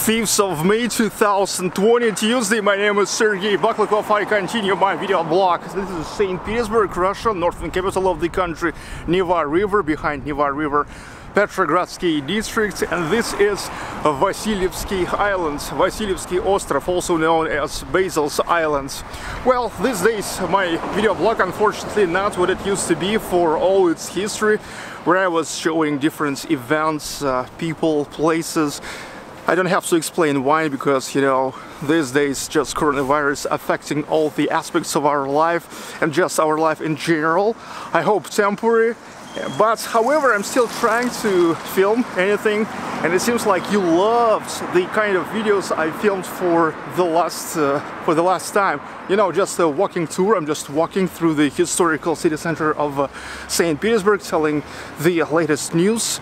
5th of May 2020, Tuesday. My name is Sergey Baklakov. I continue my video blog. This is St. Petersburg, Russia, northern capital of the country, Neva River, behind Neva River, Petrogradsky district, and this is Vasilievsky Island, Vasilievsky Ostrov, also known as Basil's Islands. Well, these days my video blog unfortunately not what it used to be for all its history, where I was showing different events, people, places. I don't have to explain why, because, you know, these days just coronavirus affecting all the aspects of our life and just our life in general. I hope temporary, but however I'm still trying to film anything, and it seems like you loved the kind of videos I filmed for the last time. You know, just a walking tour. I'm just walking through the historical city center of St. Petersburg, telling the latest news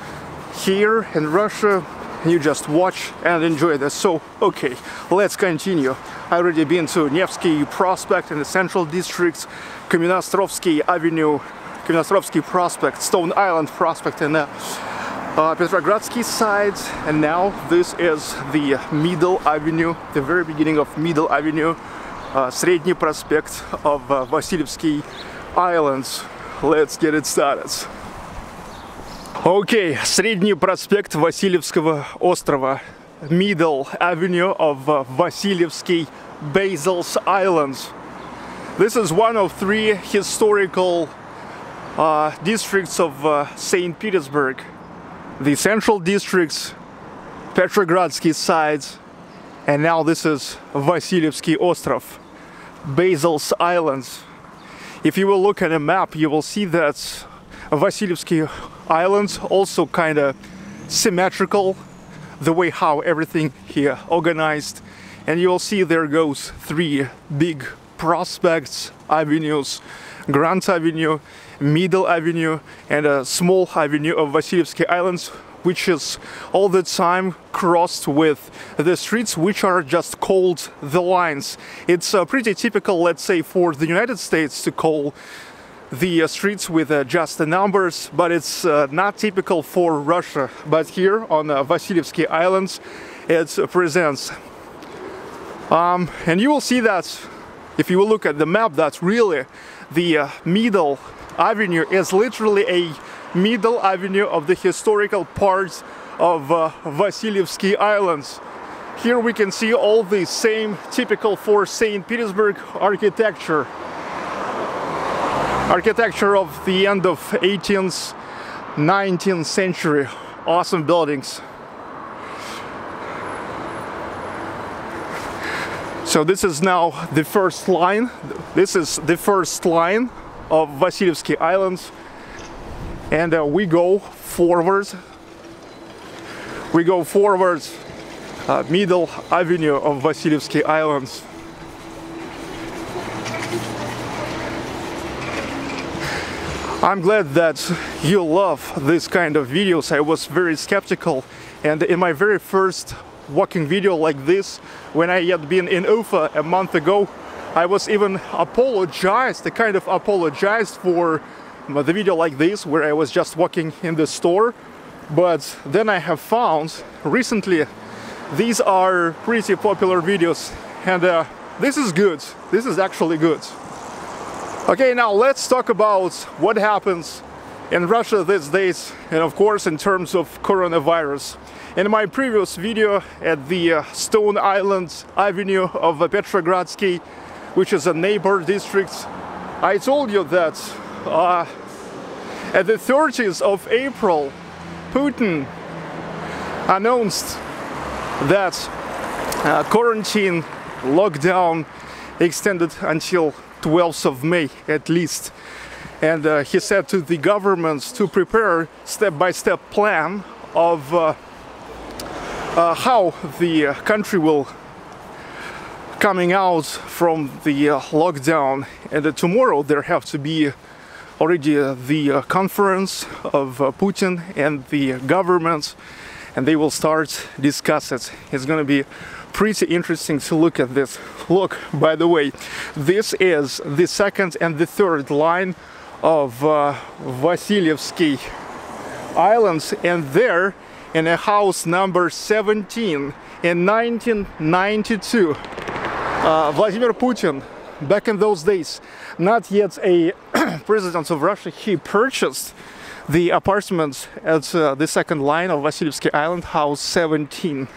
here in Russia. You just watch and enjoy this. So, okay, let's continue. I already been to Nevsky Prospect in the Central District, Kamennoostrovsky Avenue, Kamennoostrovsky Prospect, Stone Island Prospect, and Petrogradsky side. And now this is the Middle Avenue, the very beginning of Middle Avenue, Sredny Prospect of Vasilievsky Islands. Let's get it started. Okay, Средний проспект Васильевского острова, Middle Avenue of Vasilievsky Basil's Islands. This is one of three historical districts of St. Petersburg. The Central Districts, Petrogradsky side, and now this is Vasilievsky Ostrov, Basil's Islands. If you will look at a map, you will see that Vasilievsky Islands also kind of symmetrical, the way how everything here organized, and you'll see there goes three big prospects, avenues: Grand Avenue, Middle Avenue, and a small avenue of Vasilievsky Islands, which is all the time crossed with the streets which are just called the lines. It's pretty typical, let's say, for the United States to call the streets with just the numbers, but it's not typical for Russia. But here on Vasilievsky Islands it presents. And you will see that if you will look at the map, that really the Middle Avenue is literally a middle avenue of the historical part of Vasilievsky Islands. Here we can see all the same typical for St. Petersburg architecture of the end of 18th, 19th century. Awesome buildings. So this is now the first line. This is the first line of Vasilievsky Islands, and we go forward. We go forward, Middle Avenue of Vasilievsky Islands. I'm glad that you love this kind of videos. I was very skeptical, and in my very first walking video like this, when I had been in Ufa a month ago, I was even apologized for the video like this, where I was just walking in the store. But then I have found recently these are pretty popular videos, and this is good. This is actually good. Okay, now let's talk about what happens in Russia these days, and of course in terms of coronavirus. In my previous video at the Stone Island Avenue of Petrogradsky, which is a neighbor district, I told you that at the 30th of April, Putin announced that quarantine lockdown extended until 12th of May at least, and he said to the governments to prepare step-by-step plan of how the country will coming out from the lockdown. And tomorrow there have to be already the conference of Putin and the governments, and they will start discuss it. It's gonna be pretty interesting to look at this. Look, by the way, this is the second and the third line of Vasilievsky Islands, and there in a house number 17 in 1992. Vladimir Putin, back in those days, not yet a president of Russia, he purchased the apartments at the second line of Vasilievsky Island, house 17.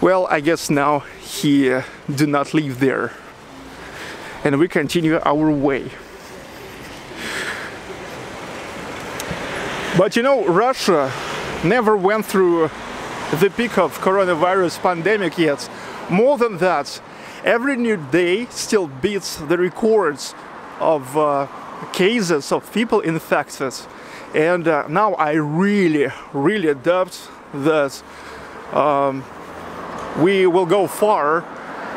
Well, I guess now he do not live there, and we continue our way. But you know, Russia never went through the peak of coronavirus pandemic yet. More than that, every new day still beats the records of cases of people infected. And now I really doubt that we will go far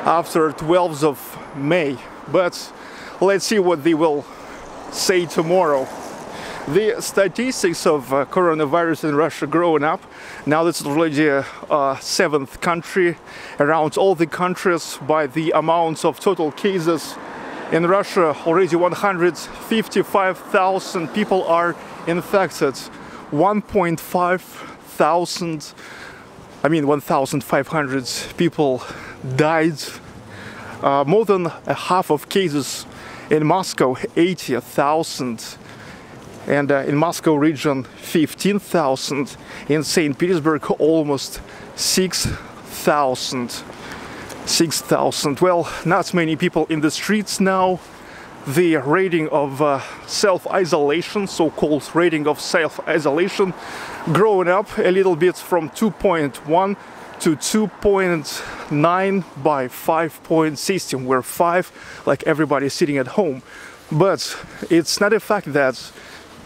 after 12th of May. But let's see what they will say tomorrow. The statistics of coronavirus in Russia growing up. Now this is already a 7th country around all the countries by the amounts of total cases. In Russia, already 155,000 people are infected. 1,500 people died. More than a half of cases in Moscow, 80,000. And in Moscow region 15,000, in St. Petersburg almost 6,000. Well, not many people in the streets now. The rating of self-isolation, so-called rating of self-isolation, growing up a little bit from 2.1 to 2.9 by 5-point system, where 5, like everybody sitting at home. But it's not a fact that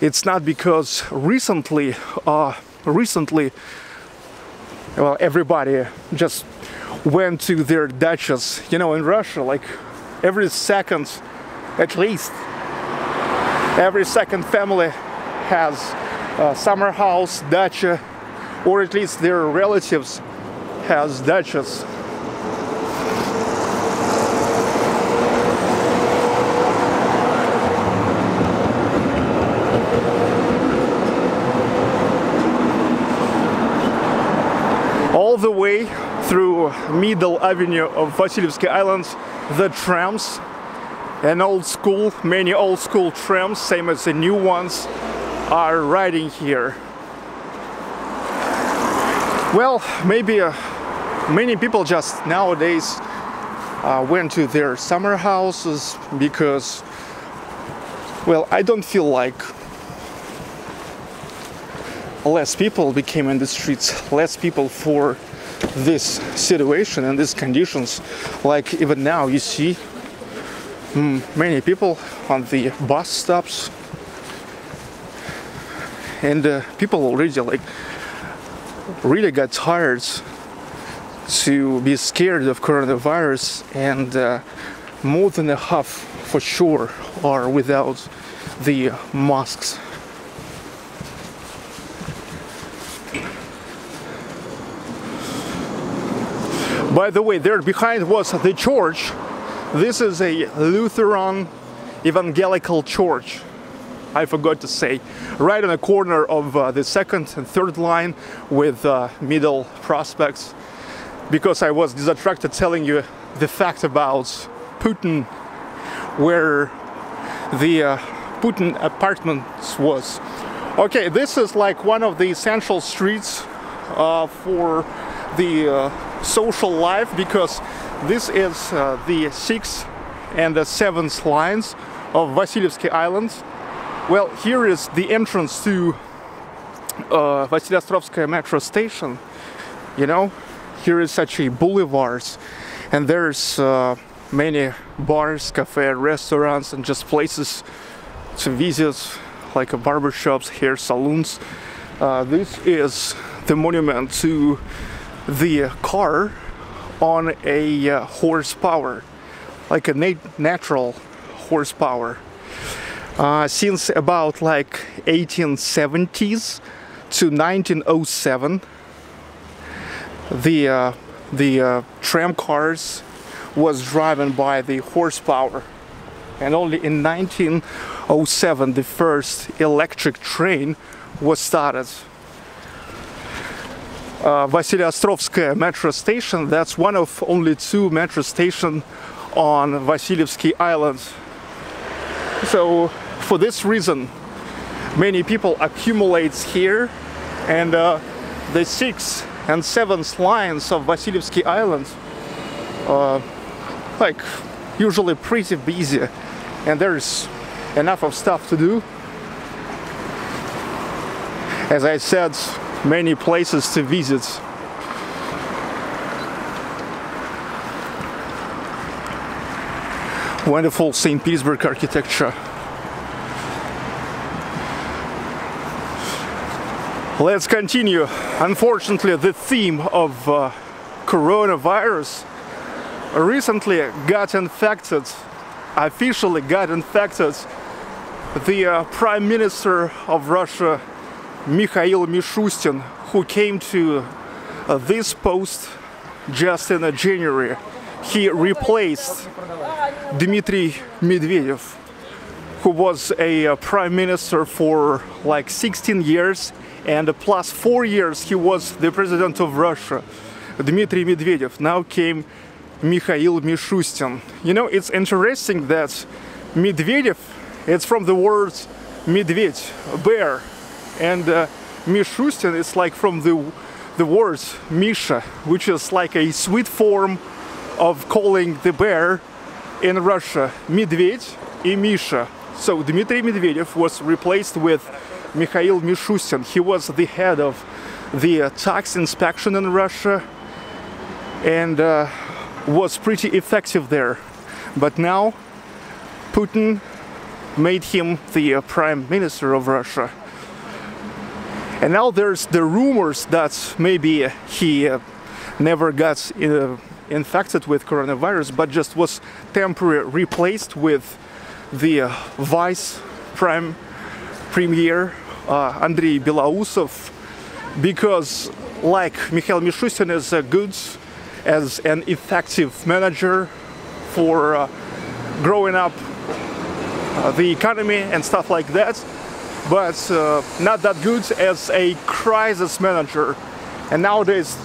it's not because recently, well, everybody just went to their dachas. You know, in Russia, like every second, at least, every second family has a summer house, dacha, or at least their relatives has dachas. All the way through middle avenue of Vasilievsky Island, the trams, many old school trams, same as the new ones, are riding here. Well, maybe many people just nowadays went to their summer houses because, well, I don't feel like less people became in the streets, less people for this situation and these conditions. Like even now you see many people on the bus stops, and people already like really got tired to be scared of coronavirus, and more than a half for sure are without the masks. By the way, there behind was the church. This is a Lutheran evangelical church, I forgot to say, right on the corner of the second and third line with middle prospects, because I was distracted telling you the fact about Putin, where the Putin apartments was. Okay, this is like one of the essential streets for the social life, because this is the 6th and the 7th lines of Vasilievsky Island. Well, here is the entrance to Vasilievsky metro station. You know, here is such a boulevard, and there's many bars, cafe, restaurants, and just places to visit, like barbershops, hair salons. This is the monument to the car on a horsepower, like a natural horsepower. Since about like 1870s to 1907, the tram cars was driven by the horsepower, and only in 1907 the first electric train was started. Vasilievsky metro station, that's one of only 2 metro stations on Vasilievsky Island. So for this reason, many people accumulate here, and the 6th and 7th lines of Vasilievsky Island like usually pretty busy, and there's enough of stuff to do. As I said, many places to visit. Wonderful St. Petersburg architecture. Let's continue. Unfortunately, the theme of coronavirus recently got infected, officially got infected, the Prime Minister of Russia, Mikhail Mishustin, who came to this post just in January. He replaced Dmitry Medvedev, who was a prime minister for like 16 years, and plus 4 years he was the president of Russia. Dmitry Medvedev. Now came Mikhail Mishustin. You know, it's interesting that Medvedev, it's from the word medved, bear, and Mishustin is like from the word Misha, which is like a sweet form of calling the bear in Russia, Medved и Misha. So Dmitry Medvedev was replaced with Mikhail Mishustin. He was the head of the tax inspection in Russia and was pretty effective there. But now Putin made him the prime minister of Russia. And now there's the rumors that maybe he never got infected with coronavirus, but just was temporarily replaced with the vice premier Andrei Belousov, because like Mikhail Mishustin is good as an effective manager for growing up the economy and stuff like that, but not that good as a crisis manager. And nowadays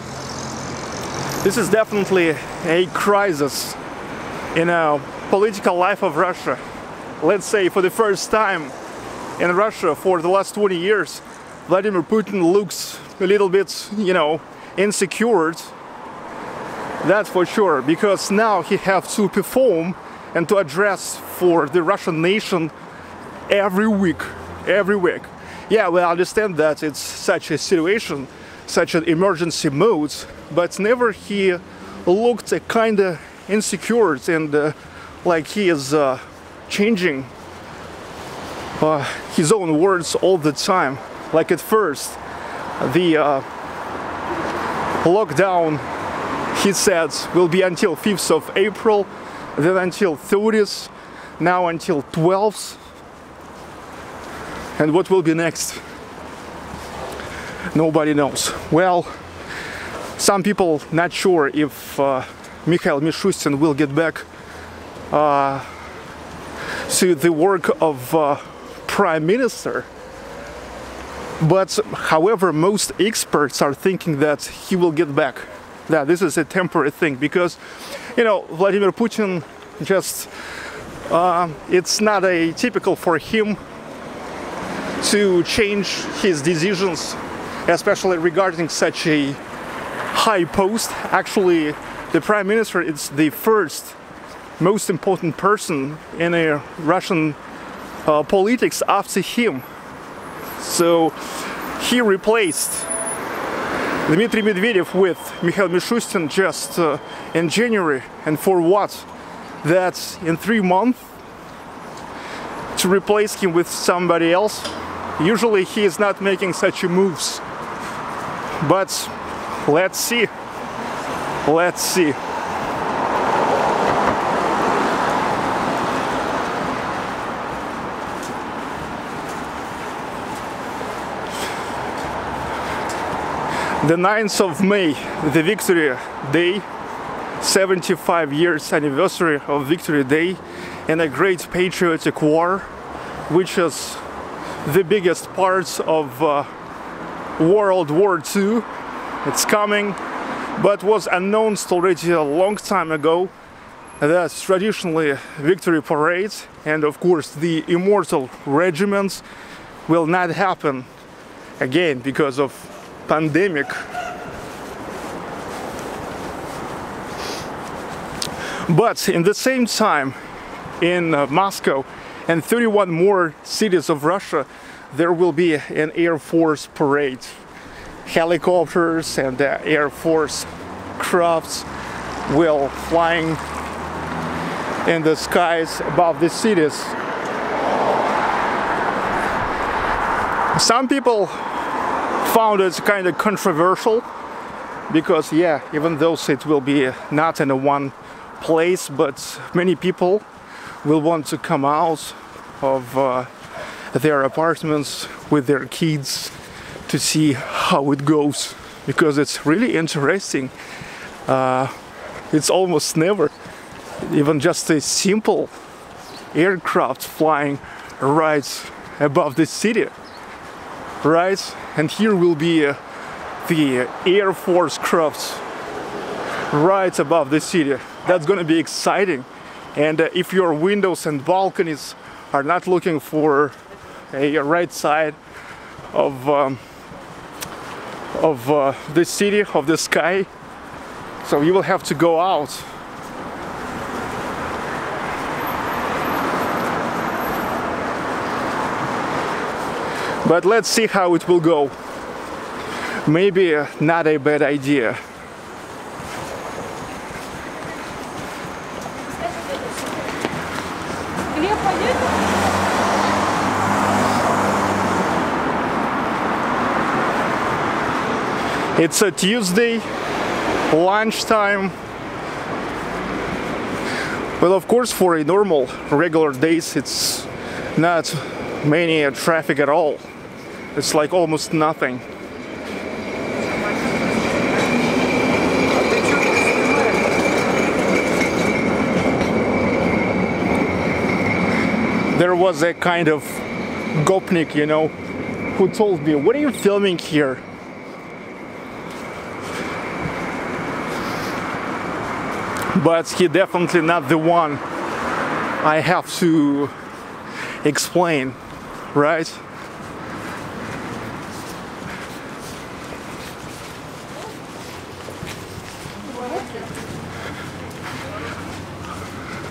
this is definitely a crisis in a political life of Russia. Let's say for the first time in Russia for the last 20 years, Vladimir Putin looks a little bit, you know, insecure. That's for sure, because now he has to perform and to address for the Russian nation every week. Yeah, we understand that it's such a situation, such an emergency mode, but never he looked kind of insecure and like he is changing his own words all the time. Like at first, the lockdown, he said, will be until 5th of April, then until 30th, now until 12th. And what will be next? Nobody knows. Well, some people not sure if Mikhail Mishustin will get back to the work of Prime Minister. But however, most experts are thinking that he will get back. That this is a temporary thing, because, you know, Vladimir Putin just, it's not a typical for him to change his decisions, especially regarding such a high post. Actually, the Prime Minister is the first most important person in a Russian politics after him. So he replaced Dmitry Medvedev with Mikhail Mishustin just in January. And for what? That's in 3 months to replace him with somebody else. Usually he is not making such moves. But let's see. Let's see. The 9th of May, the Victory Day, 75 years anniversary of Victory Day in a great patriotic war, which is the biggest parts of World War II. It's coming, but was announced already a long time ago. That's traditionally victory parades, and of course the immortal regiments will not happen again because of pandemic. But in the same time, in Moscow and 31 more cities of Russia, there will be an Air Force parade. Helicopters and Air Force crafts will flying in the skies above the cities. Some people found it kind of controversial because, yeah, even though it will be not in a one place, but many people will want to come out of their apartments with their kids to see how it goes, because it's really interesting. It's almost never even just a simple aircraft flying right above the city, right? And here will be the Air Force crafts right above the city. That's gonna be exciting. And if your windows and balconies are not looking for a right side of the city, of the sky, so you will have to go out. But let's see how it will go. Maybe not a bad idea. It's a Tuesday, lunchtime. Well, of course, for a normal, regular days, it's not many traffic at all. It's like almost nothing. There was a kind of gopnik, you know, who told me, "What are you filming here?" But he definitely not the one I have to explain, right?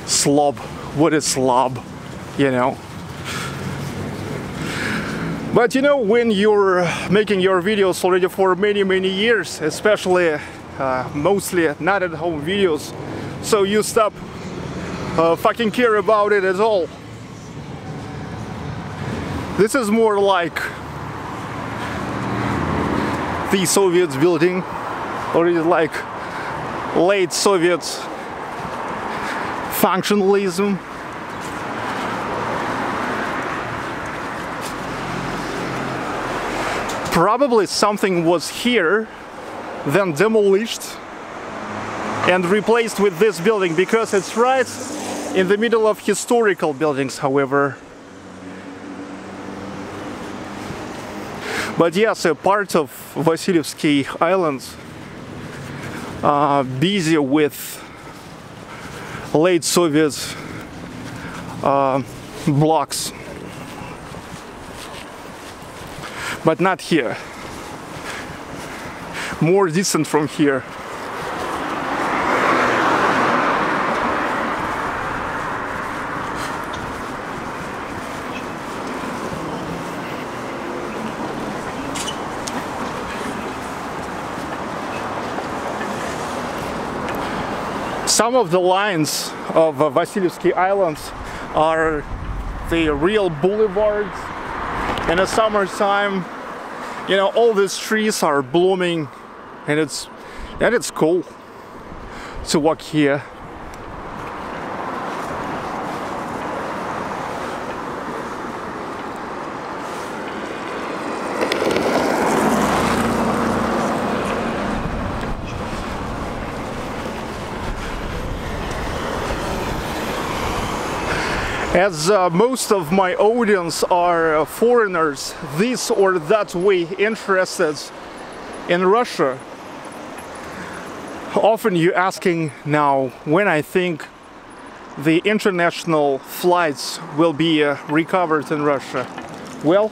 Slob. What is slob? You know? But you know, when you're making your videos already for many years, especially mostly not at home videos, so you stop fucking care about it at all. This is more like the Soviets building, or is it like late Soviet functionalism? Probably something was here, then demolished and replaced with this building, because it's right in the middle of historical buildings, however. But yes, a part of Vasilievsky Island busy with late Soviet blocks. But not here. More distant from here. Some of the lines of Vasilievsky Islands are the real boulevards. In the summertime, you know, all these trees are blooming, and it's cool to walk here. As most of my audience are foreigners, this or that way interested in Russia, often you're asking now when I think the international flights will be recovered in Russia. Well,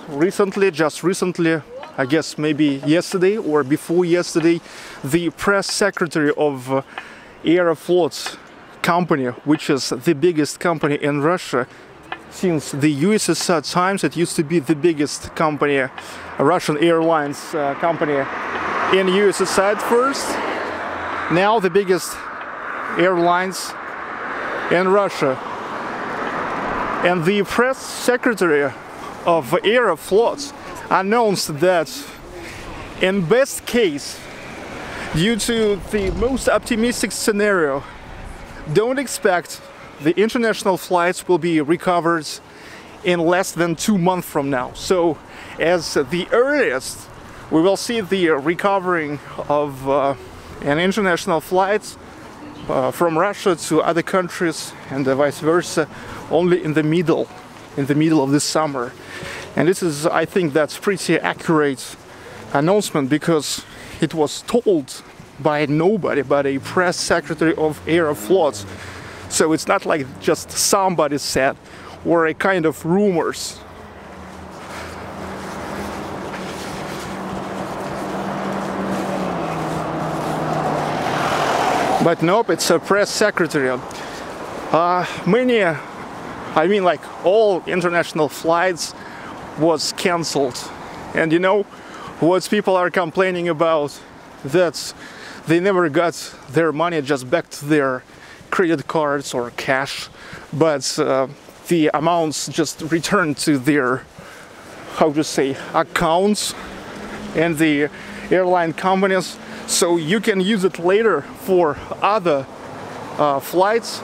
just recently, I guess maybe yesterday or before yesterday, the press secretary of Aeroflot company, which is the biggest company in Russia. Since the USSR times, it used to be the biggest company, a Russian airlines company in USSR at first. Now the biggest airlines in Russia. And the press secretary of Aeroflot announced that in best case, due to the most optimistic scenario, don't expect the international flights will be recovered in less than 2 months from now. So as the earliest we will see the recovering of an international flights from Russia to other countries and vice versa only in the middle of this summer. And this is, I think that's pretty accurate announcement, because it was told by nobody but a press secretary of Aeroflot. So it's not like just somebody said or a kind of rumors. But nope, it's a press secretary. All international flights was cancelled. And you know what people are complaining about? That they never got their money just back to their credit cards or cash, but the amounts just returned to their, accounts and the airline companies, so you can use it later for other flights.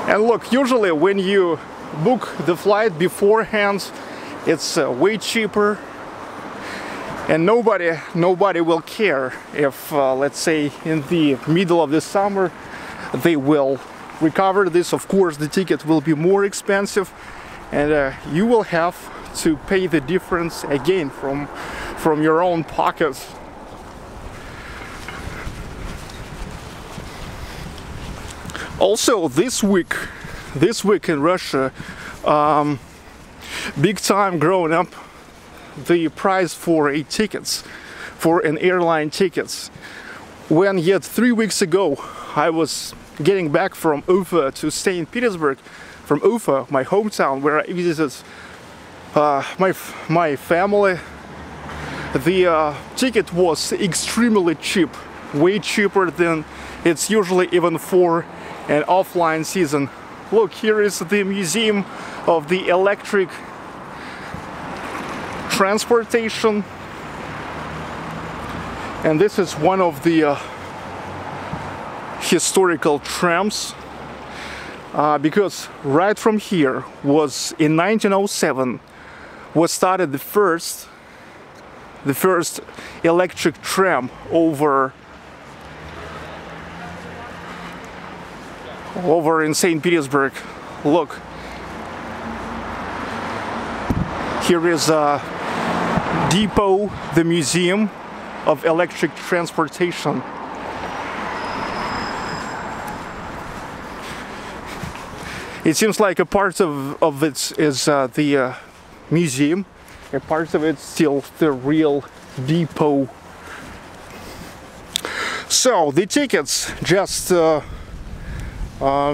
And look, usually when you book the flight beforehand, it's way cheaper. And nobody will care if, let's say, in the middle of the summer, they will recover this. Of course, the ticket will be more expensive, and you will have to pay the difference again from your own pocket. Also, this week in Russia, big time growing up the price for an airline tickets. When yet 3 weeks ago I was getting back from Ufa to St. Petersburg, from Ufa, my hometown, where I visited my family, the ticket was extremely cheap, way cheaper than it's usually even for an offline season. Look, here is the museum of the electric transportation, and this is one of the historical trams, because right from here was in 1907 was started the first electric tram over in St. Petersburg. Look, here is depot, the museum of electric transportation. It seems like a part of it is the museum, a part of it still the real depot. So the tickets just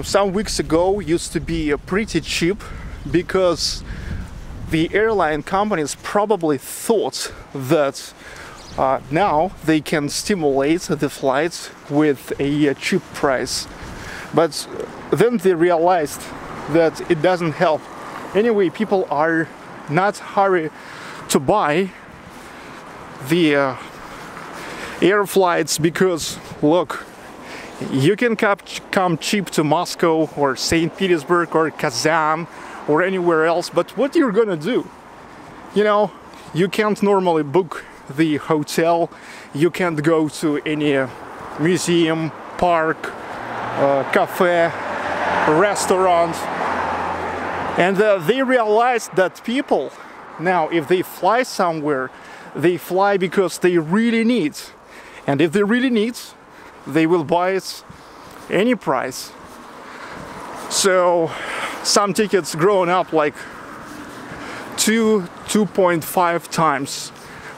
some weeks ago used to be pretty cheap, because the airline companies probably thought that now they can stimulate the flights with a cheap price, but then they realized that it doesn't help. Anyway, people are not hurry to buy the air flights, because look, you can come cheap to Moscow or St. Petersburg or Kazan or anywhere else, but what you're gonna do? You know, you can't normally book the hotel, you can't go to any museum, park, cafe, restaurant. And they realized that people now, if they fly somewhere, they fly because they really need. And if they really need, they will buy it any price. So some tickets growing up like 2.5 times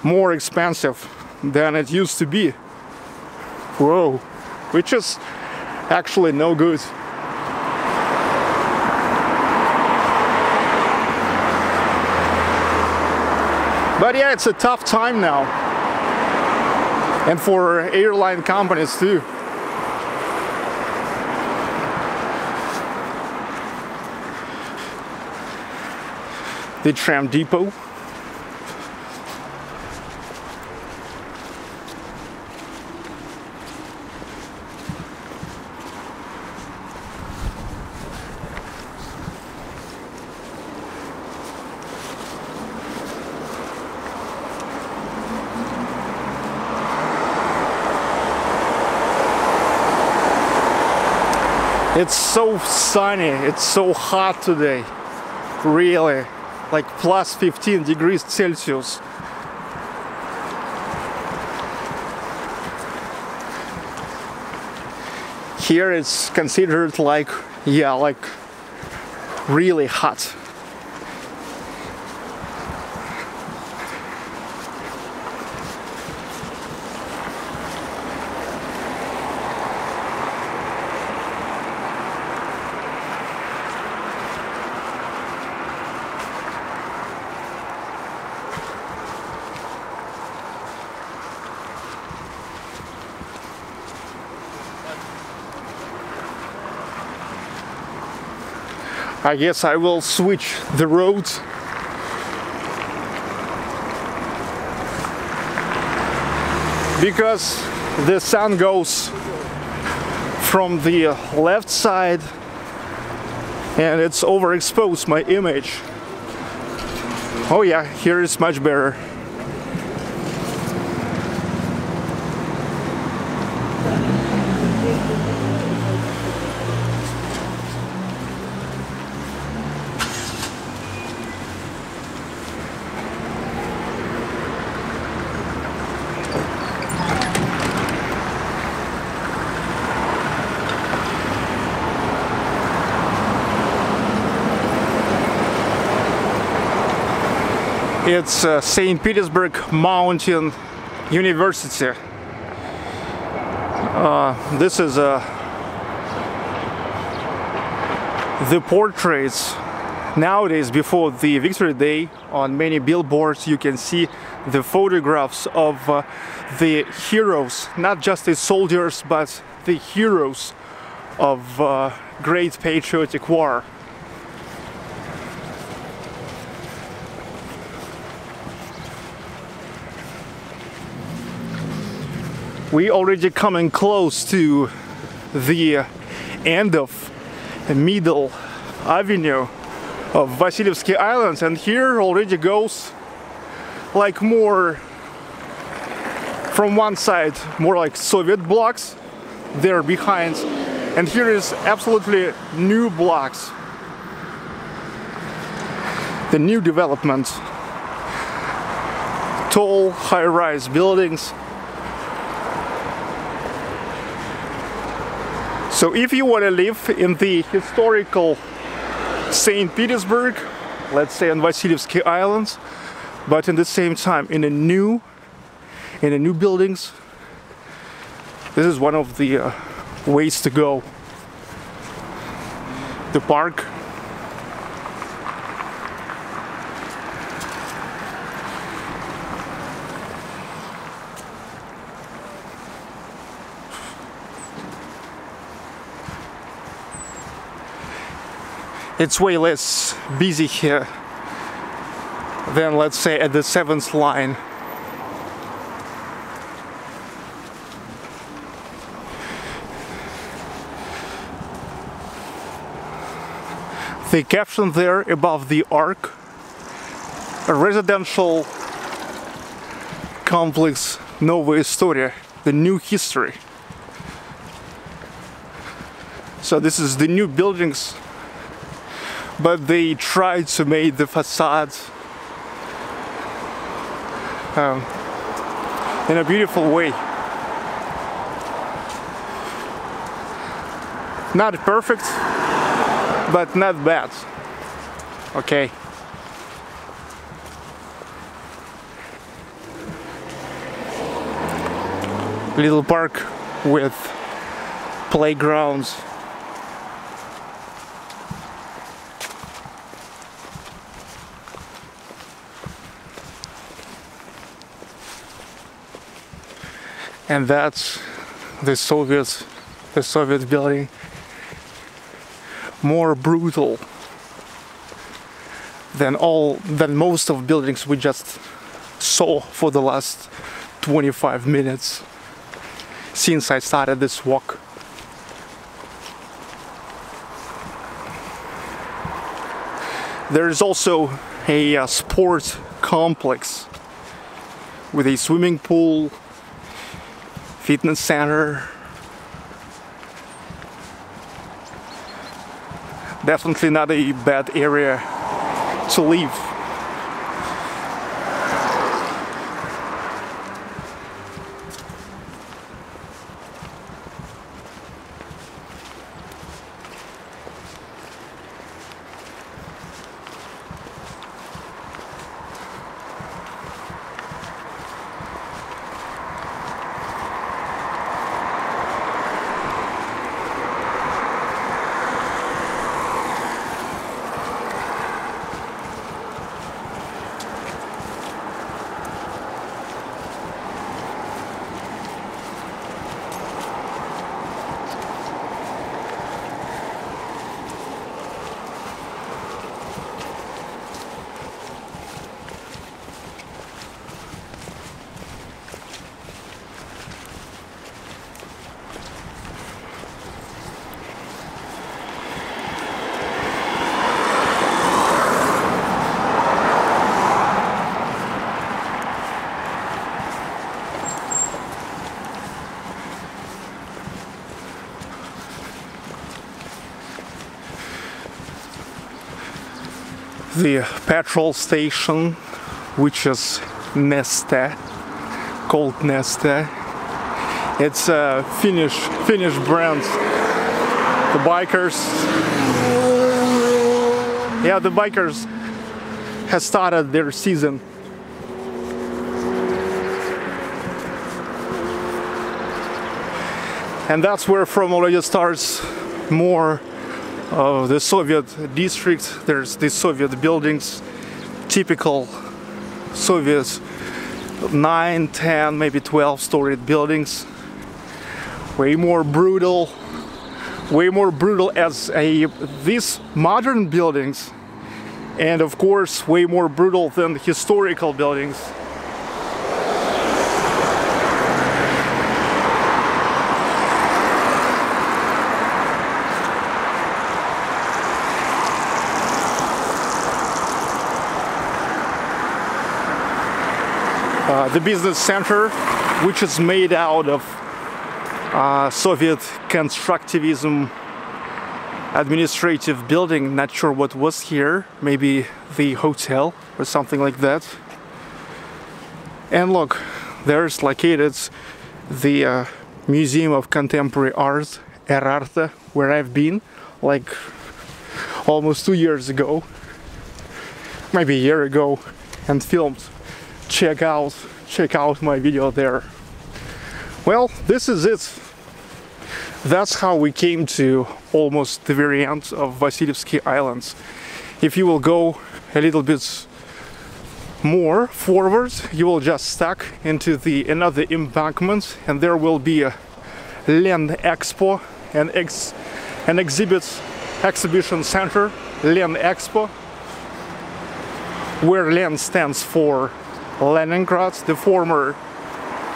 more expensive than it used to be. Whoa, which is actually no good. But yeah, it's a tough time now, and for airline companies too. The Tram Depot. It's so sunny, it's so hot today, really, like plus 15 degrees Celsius. Here it's considered like, yeah, like really hot. I guess I will switch the roads. Because the sun goes from the left side and it's overexposed my image. Oh yeah, here is much better. It's St. Petersburg Mountain University. This is the portraits nowadays before the Victory Day. On many billboards you can see the photographs of the heroes, not just the soldiers but the heroes of Great Patriotic War. We already coming close to the end of the middle avenue of Vasilievsky Island, and here already goes like more from one side, more like Soviet blocks there behind, and here is absolutely new blocks, the new development, tall high-rise buildings. So if you want to live in the historical St. Petersburg, let's say on Vasilievsky Island, but in the same time in a new buildings, this is one of the ways to go. The park. It's way less busy here than, let's say, at the 7th line. The caption there above the arc, a residential complex Novaya Historia, the new history. So this is the new buildings but they tried to make the facades in a beautiful way. Not perfect, but not bad. Okay. Little park with playgrounds. And that's the Soviet building. More brutal than most of buildings we just saw for the last 25 minutes since I started this walk. There is also a sports complex with a swimming pool, fitness center. Definitely not a bad area to live. The petrol station, which is Neste, called Neste. It's a Finnish brand. The bikers, yeah, the bikers have started their season. And that's where from already starts more of the Soviet district. There's the Soviet buildings, typical Soviet 9, 10, maybe 12-storied buildings. Way more brutal as these modern buildings, and of course way more brutal than historical buildings. The business center, which is made out of Soviet constructivism administrative building. Not sure what was here, maybe the hotel or something like that. And look, there's located the Museum of Contemporary Art, Arte, where I've been like almost 2 years ago, maybe a year ago, and filmed. Check out my video there. Well, this is it. That's how we came to almost the very end of Vasilievsky Island. If you will go a little bit more forward, you will just stuck into another embankment, and there will be a Land Expo, an exhibition center, Land Expo, where Len stands for Leningrad, the former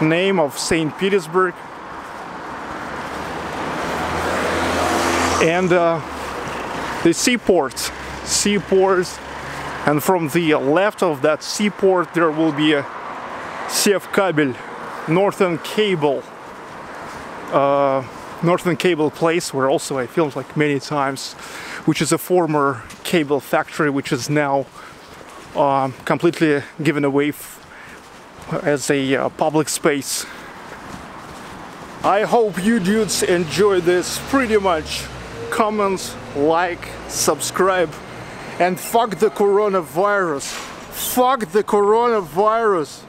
name of St. Petersburg. And the seaport, and from the left of that seaport there will be a Sevkabel, Northern Cable Northern Cable Place, where also I filmed like many times, which is a former cable factory, which is now completely given away as a public space. I hope you dudes enjoy this pretty much. Comment, like, subscribe, and fuck the coronavirus. Fuck the coronavirus.